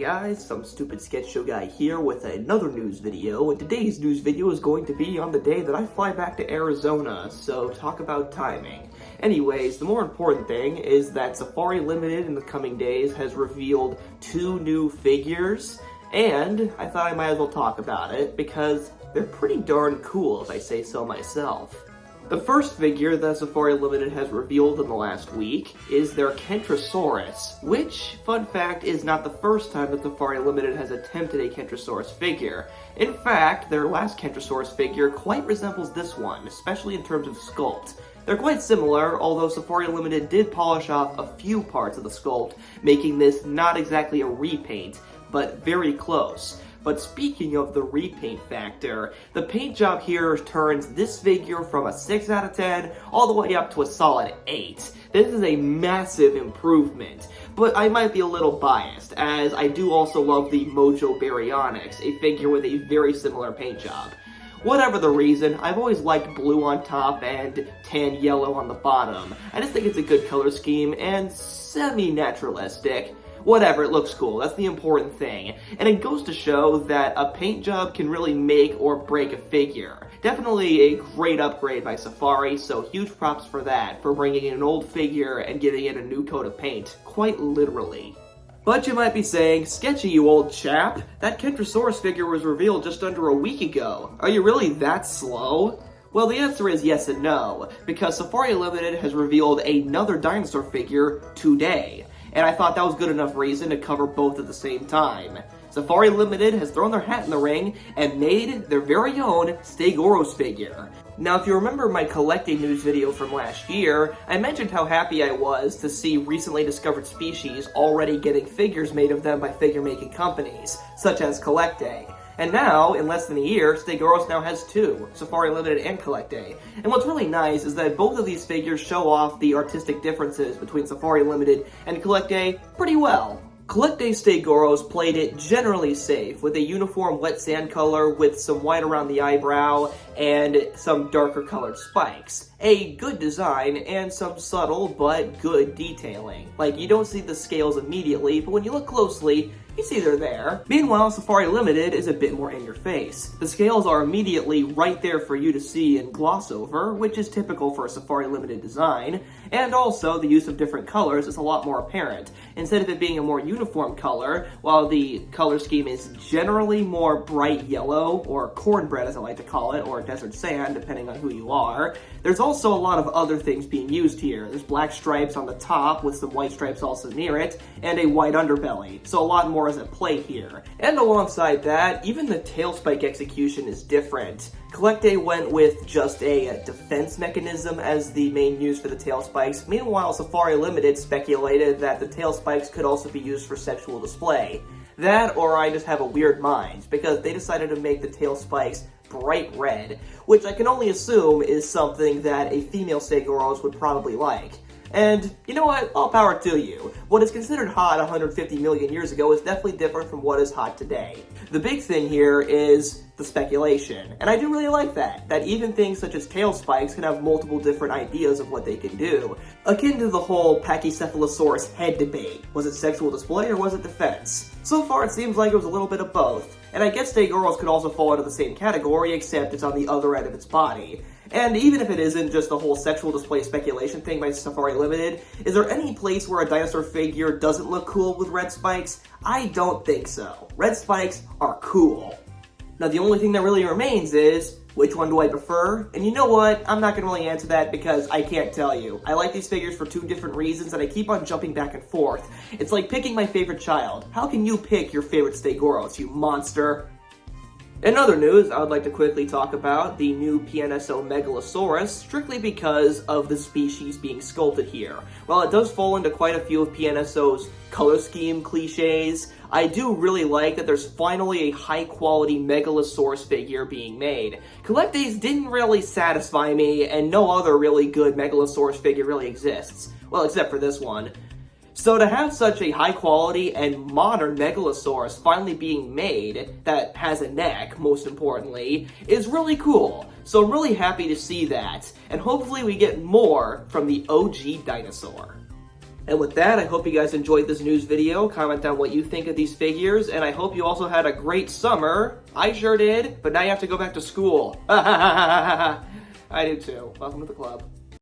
guys, some stupid sketch show guy here with another news video, and today's news video is going to be on the day that I fly back to Arizona, so talk about timing. Anyways, the more important thing is that Safari Limited in the coming days has revealed 2 new figures, and I thought I might as well talk about it because they're pretty darn cool if I say so myself. The first figure that Safari Limited has revealed in the last week is their Kentrosaurus, which, fun fact, is not the first time that Safari Limited has attempted a Kentrosaurus figure. In fact, their last Kentrosaurus figure quite resembles this one, especially in terms of sculpt. They're quite similar, although Safari Limited did polish off a few parts of the sculpt, making this not exactly a repaint, but very close. But speaking of the repaint factor, the paint job here turns this figure from a 6 out of 10 all the way up to a solid 8. This is a massive improvement, but I might be a little biased, as I do also love the Mojo Baryonyx, a figure with a very similar paint job. Whatever the reason, I've always liked blue on top and tan yellow on the bottom. I just think it's a good color scheme and semi-naturalistic. Whatever, it looks cool, that's the important thing. And it goes to show that a paint job can really make or break a figure. Definitely a great upgrade by Safari, so huge props for that, for bringing in an old figure and giving it a new coat of paint, quite literally. But you might be saying, sketchy you old chap, that Kentrosaurus figure was revealed just under a week ago. Are you really that slow? Well, the answer is yes and no, because Safari Limited has revealed another dinosaur figure today. And I thought that was good enough reason to cover both at the same time. Safari Limited has thrown their hat in the ring and made their very own Stegouros figure. Now, if you remember my collecting news video from last year, I mentioned how happy I was to see recently discovered species already getting figures made of them by figure-making companies, such as Collecte. And now, in less than a year, Stegouros now has 2, Safari Limited and Collecte. And what's really nice is that both of these figures show off the artistic differences between Safari Limited and Collecte pretty well. Collecte Stegouros played it generally safe, with a uniform wet sand color with some white around the eyebrow and some darker colored spikes. A good design and some subtle but good detailing. Like, you don't see the scales immediately, but when you look closely, you see they're there. Meanwhile, Safari Limited is a bit more in your face. The scales are immediately right there for you to see and gloss over, which is typical for a Safari Limited design, and also the use of different colors is a lot more apparent. Instead of it being a more uniform color, while the color scheme is generally more bright yellow, or cornbread as I like to call it, or desert sand, depending on who you are, there's also a lot of other things being used here. There's black stripes on the top, with some white stripes also near it, and a white underbelly, so a lot more is at play here. And alongside that, even the tail spike execution is different. Collecte went with just a defense mechanism as the main use for the tail spikes. Meanwhile, Safari Limited speculated that the tail spikes could also be used for sexual display. That, or I just have a weird mind, because they decided to make the tail spikes bright red, which I can only assume is something that a female Stegouros would probably like. And, you know what, all power to you. What is considered hot 150 million years ago is definitely different from what is hot today. The big thing here is the speculation, and I do really like that even things such as tail spikes can have multiple different ideas of what they can do. Akin to the whole Pachycephalosaurus head debate. Was it sexual display or was it defense? So far it seems like it was a little bit of both. And I guess Stegouros could also fall into the same category, except it's on the other end of its body. And even if it isn't just the whole sexual display speculation thing by Safari Limited, is there any place where a dinosaur figure doesn't look cool with red spikes? I don't think so. Red spikes are cool. Now the only thing that really remains is, which one do I prefer? And you know what? I'm not going to really answer that because I can't tell you. I like these figures for 2 different reasons and I keep on jumping back and forth. It's like picking my favorite child. How can you pick your favorite Stegouros, you monster? In other news, I would like to quickly talk about the new PNSO Megalosaurus, strictly because of the species being sculpted here. While it does fall into quite a few of PNSO's color scheme cliches, I do really like that there's finally a high-quality Megalosaurus figure being made. Collectes didn't really satisfy me, and no other really good Megalosaurus figure really exists. Well, except for this one. So to have such a high quality and modern Megalosaurus finally being made, that has a neck, most importantly, is really cool. So I'm really happy to see that, and hopefully we get more from the OG dinosaur. And with that, I hope you guys enjoyed this news video. Comment down what you think of these figures, and I hope you also had a great summer. I sure did, but now you have to go back to school. I do too. Welcome to the club.